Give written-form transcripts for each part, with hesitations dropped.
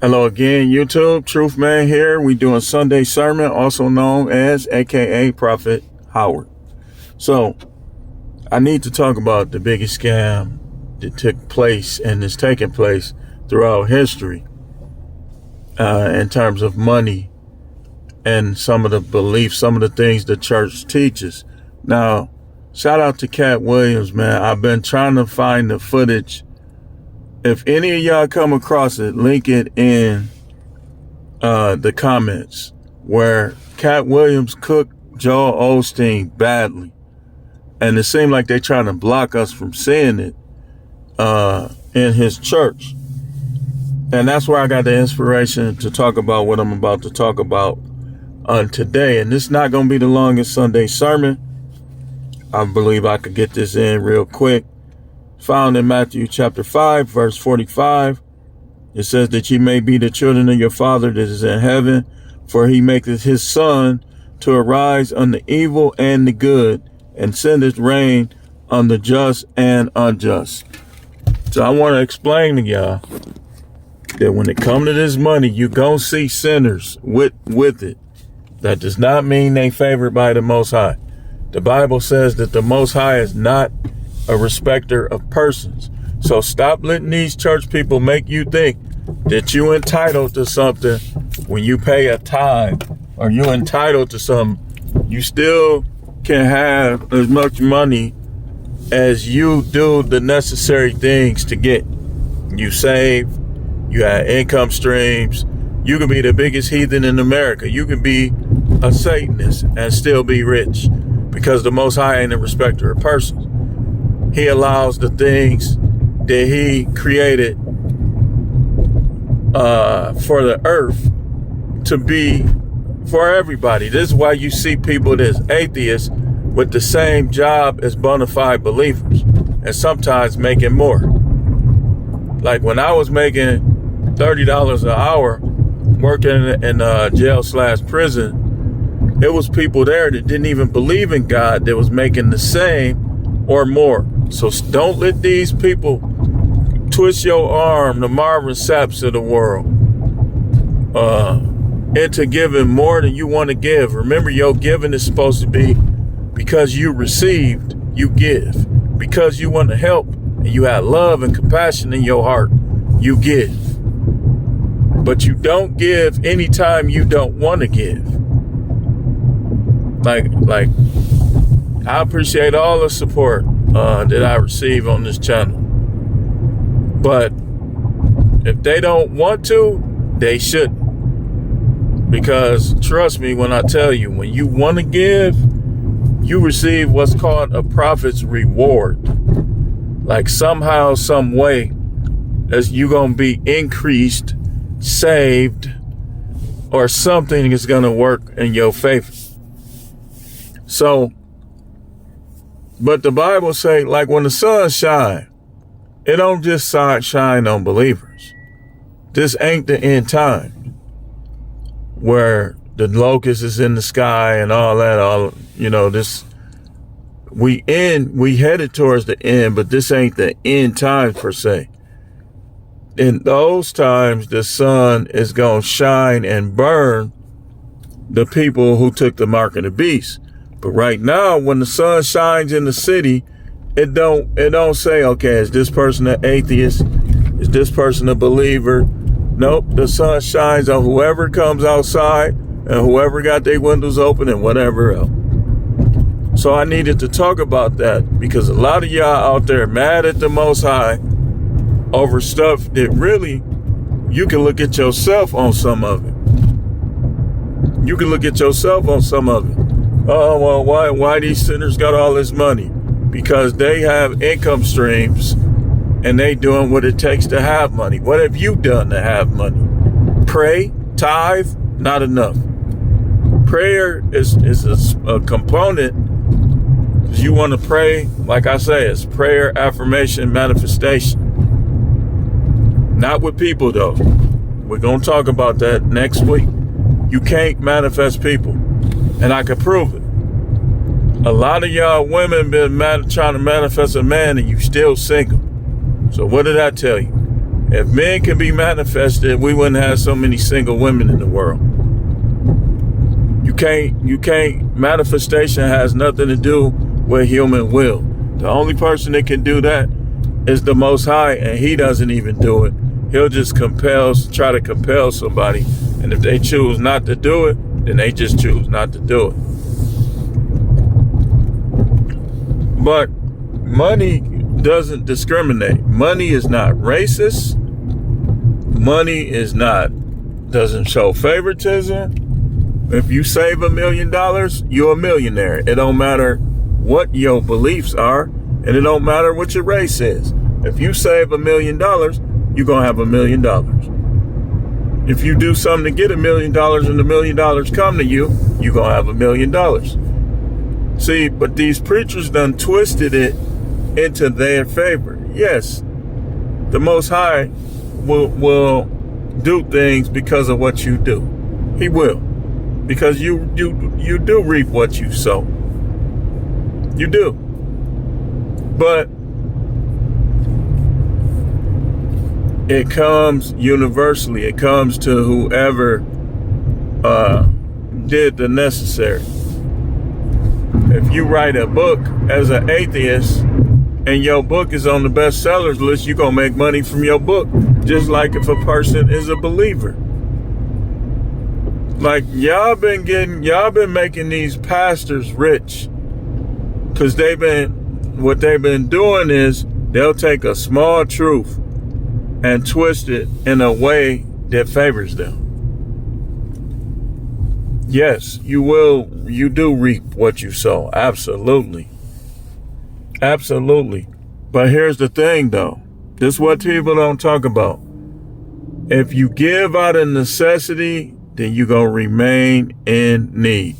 Hello again, YouTube. Truth Man here. We doing Sunday sermon, also known as AKA Prophet Howard. So I need to talk about the biggest scam that took place and is taking place throughout history in terms of money and some of the beliefs, some of the things the church teaches. Now, shout out to Cat Williams, man. I've been trying to find the footage. If any of y'all come across it, link it in the comments where Cat Williams cooked Joel Osteen badly. And it seemed like they're trying to block us from seeing it in his church. And that's where I got the inspiration to talk about what I'm about to talk about today. And this is not going to be the longest Sunday sermon. I believe I could get this in real quick. Found in Matthew chapter 5, verse 45. It says that ye may be the children of your Father that is in heaven, for he maketh his sun to arise on the evil and the good, and sendeth rain on the just and unjust. So I want to explain to y'all that when it comes to this money, you gonna see sinners with it. That does not mean they favored by the Most High. The Bible says that the Most High is not a respecter of persons. So stop letting these church people make you think that you entitled to something when you pay a tithe, or you entitled to something. You still can have as much money as you do the necessary things to get. You save, you have income streams. You can be the biggest heathen in America. You can be a Satanist and still be rich, because the Most High ain't a respecter of persons. He allows the things that he created for the earth to be for everybody. This is why you see people that's atheists with the same job as bona fide believers, and sometimes making more. Like when I was making $30 an hour working in jail/prison, it was people there that didn't even believe in God that was making the same or more. So don't let these people twist your arm, the Marvin Sapps of the world, into giving more than you want to give. Remember, your giving is supposed to be because you received, you give. Because you want to help and you have love and compassion in your heart, you give. But you don't give anytime you don't want to give. Like I appreciate all the support that I receive on this channel. But if they don't want to, they shouldn't. Because trust me when I tell you, when you want to give, you receive what's called a prophet's reward. Like somehow, some way, as you gonna be increased, saved, or something is gonna work in your favor. So, but the Bible say, like when the sun shine, it don't just shine on believers. This ain't the end time where the locust is in the sky and all that. This we headed towards the end, but this ain't the end time per se. In those times, the sun is gonna shine and burn the people who took the mark of the beast. But right now, when the sun shines in the city, it don't say, okay, is this person an atheist? Is this person a believer? Nope, the sun shines on whoever comes outside and whoever got their windows open and whatever else. So I needed to talk about that because a lot of y'all out there mad at the Most High over stuff that really, you can look at yourself on some of it. You can look at yourself on some of it. Oh, well, why these sinners got all this money? Because they have income streams and they doing what it takes to have money. What have you done to have money? Pray, tithe, not enough. Prayer is a component. You want to pray, like I say, it's prayer, affirmation, manifestation. Not with people though. We're going to talk about that next week. You can't manifest people. And I can prove it. A lot of y'all women been trying to manifest a man and you still single. So what did I tell you? If men can be manifested, we wouldn't have so many single women in the world. You can't, manifestation has nothing to do with human will. The only person that can do that is the Most High, and he doesn't even do it. He'll just try to compel somebody. And if they choose not to do it, then they just choose not to do it. But money doesn't discriminate. Money is not racist. Money doesn't show favoritism. If you save $1 million, you're a millionaire. It don't matter what your beliefs are, and it don't matter what your race is. If you save $1 million, you're going to have $1 million. If you do something to get $1 million and $1 million come to you, you're going to have $1 million. See, but these preachers done twisted it into their favor. Yes, the Most High will do things because of what you do. He will. Because you do reap what you sow. You do. But it comes universally. It comes to whoever did the necessary. If you write a book as an atheist and your book is on the bestsellers list, you're going to make money from your book. Just like if a person is a believer. Like y'all been making these pastors rich. Because what they've been doing is they'll take a small truth and twist it in a way that favors them. Yes, you do reap what you sow. Absolutely. Absolutely. But here's the thing though. This is what people don't talk about. If you give out of necessity, then you're going to remain in need.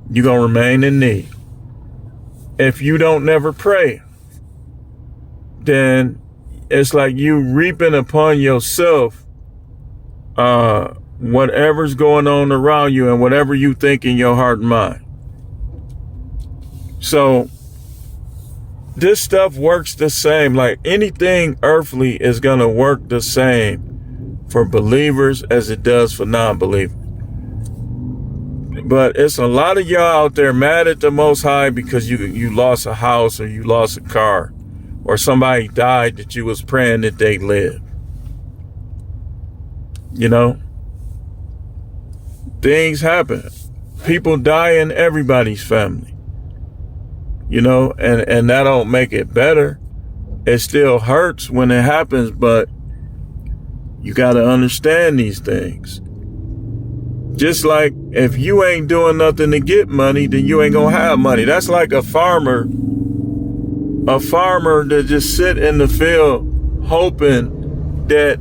You're going to remain in need. If you don't never pray, then it's like you reaping upon yourself whatever's going on around you and whatever you think in your heart and mind. So this stuff works the same. Like anything earthly is going to work the same for believers as it does for non-believers. But it's a lot of y'all out there mad at the Most High because you lost a house or you lost a car or somebody died that you was praying that they live. You know, things happen. People die in everybody's family. You know, and that don't make it better. It still hurts when it happens, but you got to understand these things. Just like if you ain't doing nothing to get money, then you ain't going to have money. That's like a farmer that just sit in the field hoping that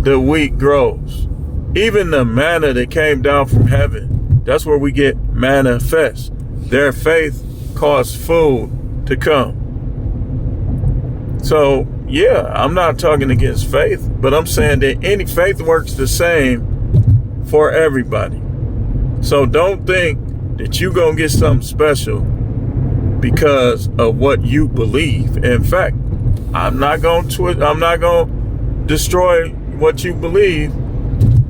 the wheat grows. Even the manna that came down from heaven, that's where we get manifest. Their faith caused food to come. So, yeah, I'm not talking against faith, but I'm saying that any faith works the same for everybody. So don't think that you're going to get something special because of what you believe. In fact, I'm not going to destroy what you believe,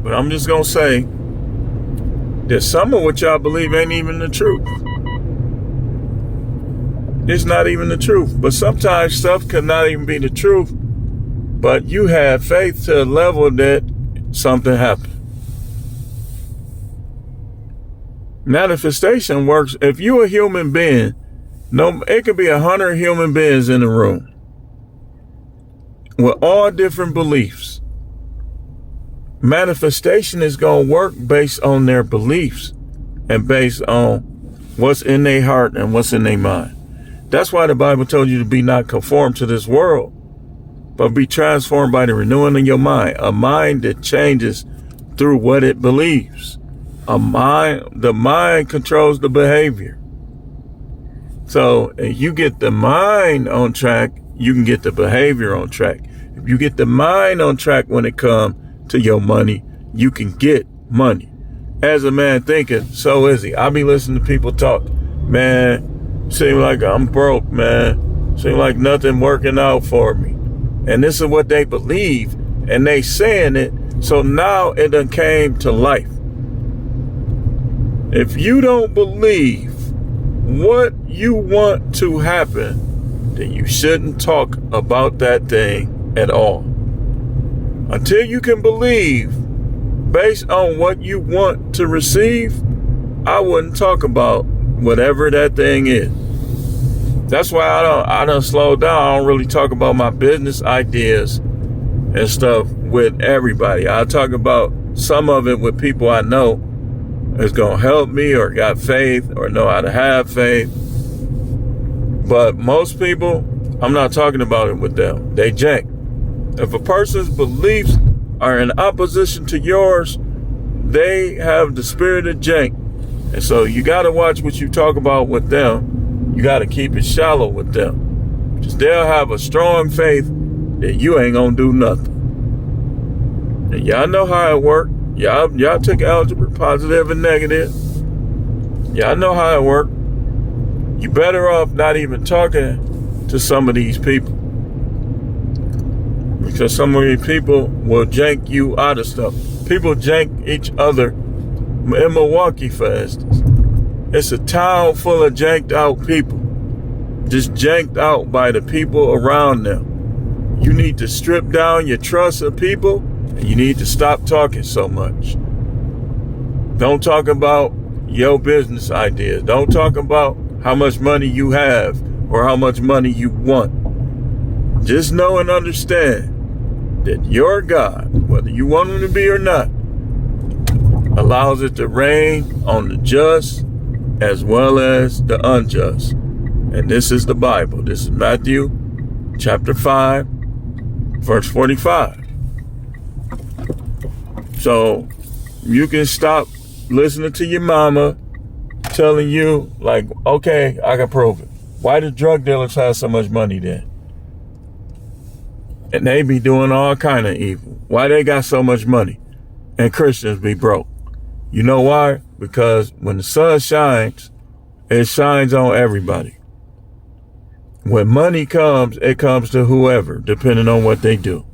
but I'm just going to say that some of what y'all believe ain't even the truth. It's not even the truth. But sometimes stuff could not even be the truth, but you have faith to a level that something happened. Manifestation works. If you're a human being, it could be 100 human beings in a room with all different beliefs. Manifestation is going to work based on their beliefs and based on what's in their heart and what's in their mind. That's why the Bible told you to be not conformed to this world, but be transformed by the renewing of your mind. A mind that changes through what it believes. The mind controls the behavior. So if you get the mind on track, you can get the behavior on track. If you get the mind on track when it comes to your money, you can get money. As a man thinketh, so is he. I be listening to people talk. Man, seem like I'm broke, man. Seem like nothing working out for me. and this is what they believe, and they saying it, so now it done came to life. If you don't believe what you want to happen, then you shouldn't talk about that thing at all. Until you can believe based on what you want to receive, I wouldn't talk about whatever that thing is. That's why I don't slow down. I don't really talk about my business ideas and stuff with everybody. I talk about some of it with people I know is going to help me or got faith or know how to have faith. But most people, I'm not talking about it with them. They jank. If a person's beliefs are in opposition to yours, they have the spirit of jank. And so you got to watch what you talk about with them. You got to keep it shallow with them. Because they'll have a strong faith that you ain't going to do nothing. And y'all know how it works. Y'all took algebra, positive and negative. Y'all know how it works. You better off not even talking to some of these people. Because some of these people will jank you out of stuff. People jank each other. In Milwaukee, for instance, it's a town full of janked out people. Just janked out by the people around them. You need to strip down your trust of people, and you need to stop talking so much. Don't talk about your business ideas. Don't talk about how much money you have or how much money you want. Just know and understand that your God, whether you want him to be or not, allows it to rain on the just as well as the unjust. And this is the Bible. This is Matthew chapter 5, verse 45. So you can stop listening to your mama telling you, like, okay, I can prove it. Why do drug dealers have so much money then? And they be doing all kind of evil. Why they got so much money? And Christians be broke. You know why? Because when the sun shines, it shines on everybody. When money comes, it comes to whoever, depending on what they do.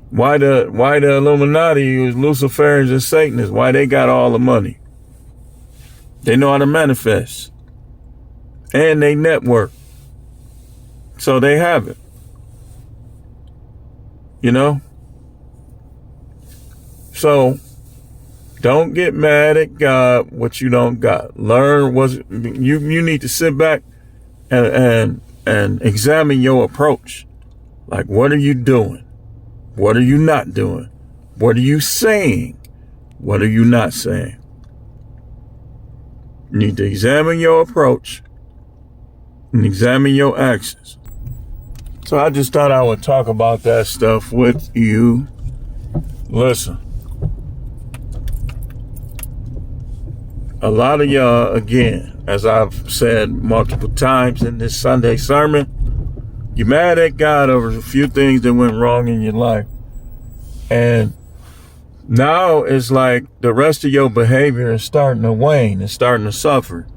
Why the Illuminati, Luciferians and Satanists, why they got all the money? They know how to manifest. And they network. So they have it. You know? So don't get mad at God what you don't got. Learn what you need to sit back and examine your approach. Like, what are you doing? What are you not doing? What are you saying? What are you not saying? You need to examine your approach and examine your actions. So I just thought I would talk about that stuff with you. Listen. A lot of y'all, again, as I've said multiple times in this Sunday sermon, you're mad at God over a few things that went wrong in your life. And now it's like the rest of your behavior is starting to wane and starting to suffer.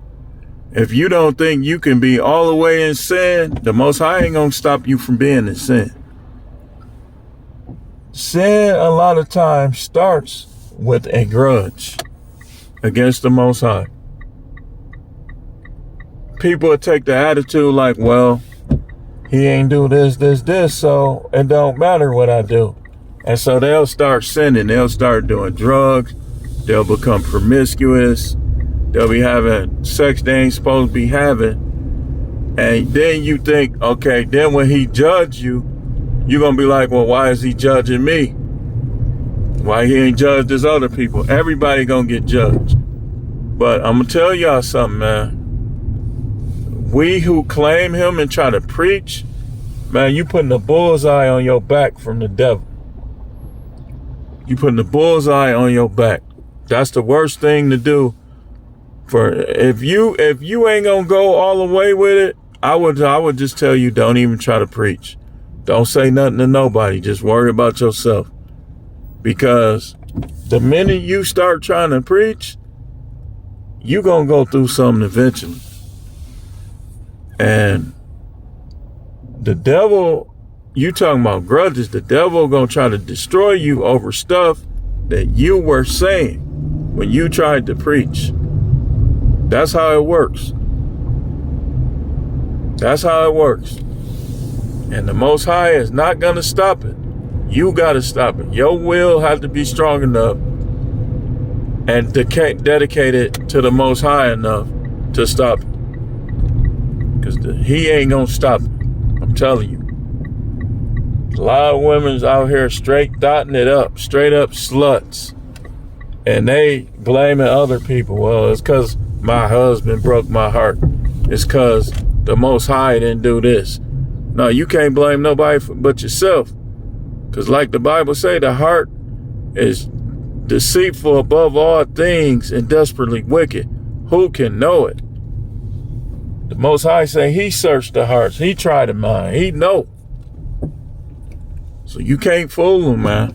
If you don't think you can be all the way in sin, the Most High ain't gonna stop you from being in sin. Sin a lot of times starts with a grudge against the Most High. People will take the attitude like, well, he ain't do this, so it don't matter what I do. And so they'll start sinning. They'll start doing drugs. They'll become promiscuous. They'll be having sex they ain't supposed to be having. And then you think, okay, then when he judge you, you're going to be like, well, why is he judging me? Why he ain't judged as other people? Everybody going to get judged. But I'm going to tell y'all something, man. We who claim him and try to preach, man, you putting a bullseye on your back from the devil. You putting the bullseye on your back. That's the worst thing to do. For if you ain't gonna go all the way with it, I would just tell you, don't even try to preach. Don't say nothing to nobody. Just worry about yourself. Because the minute you start trying to preach, you gonna go through something eventually. And The devil, you talking about grudges, the devil gonna try to destroy you over stuff that you were saying when you tried to preach. That's how it works. That's how it works. And the Most High is not gonna stop it. You gotta stop it. Your will has to be strong enough and dedicated to the Most High enough to stop it. Because he ain't gonna stop it. I'm telling you. A lot of women's out here straight dotting it up, straight up sluts. And they blaming other people. Well, it's because my husband broke my heart. It's because the Most High didn't do this. No, you can't blame nobody but yourself. Because like the Bible say, the heart is deceitful above all things and desperately wicked. Who can know it? The Most High say he searched the hearts. He tried the mind. He know. So you can't fool him, man.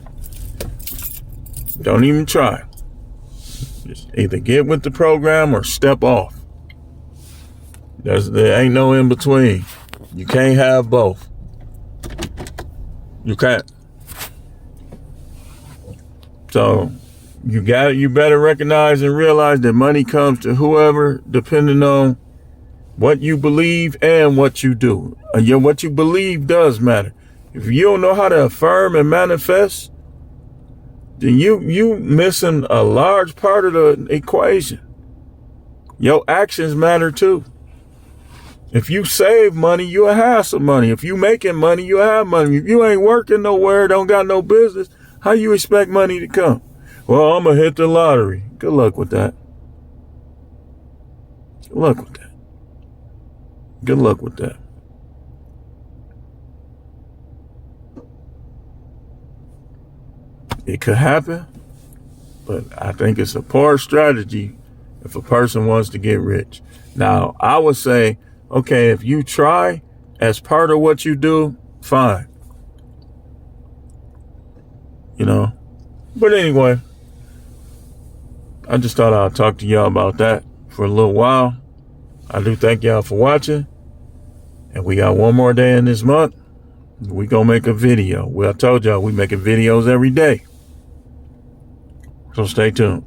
Don't even try. Just either get with the program or step off. There ain't no in between. You can't have both. You can't. So you better recognize and realize that money comes to whoever, depending on what you believe and what you do. What you believe does matter. If you don't know how to affirm and manifest, then you missing a large part of the equation. Your actions matter too. If you save money, you'll have some money. If you making money, you'll have money. If you ain't working nowhere, don't got no business, how you expect money to come? Well, I'm going to hit the lottery. Good luck with that. Good luck with that. Good luck with that. It could happen, but I think it's a poor strategy if a person wants to get rich. Now, I would say, okay, if you try as part of what you do, fine. You know, but anyway, I just thought I'd talk to y'all about that for a little while. I do thank y'all for watching. And we got one more day in this month. We gonna make a video. Well, I told y'all we making videos every day. So stay tuned.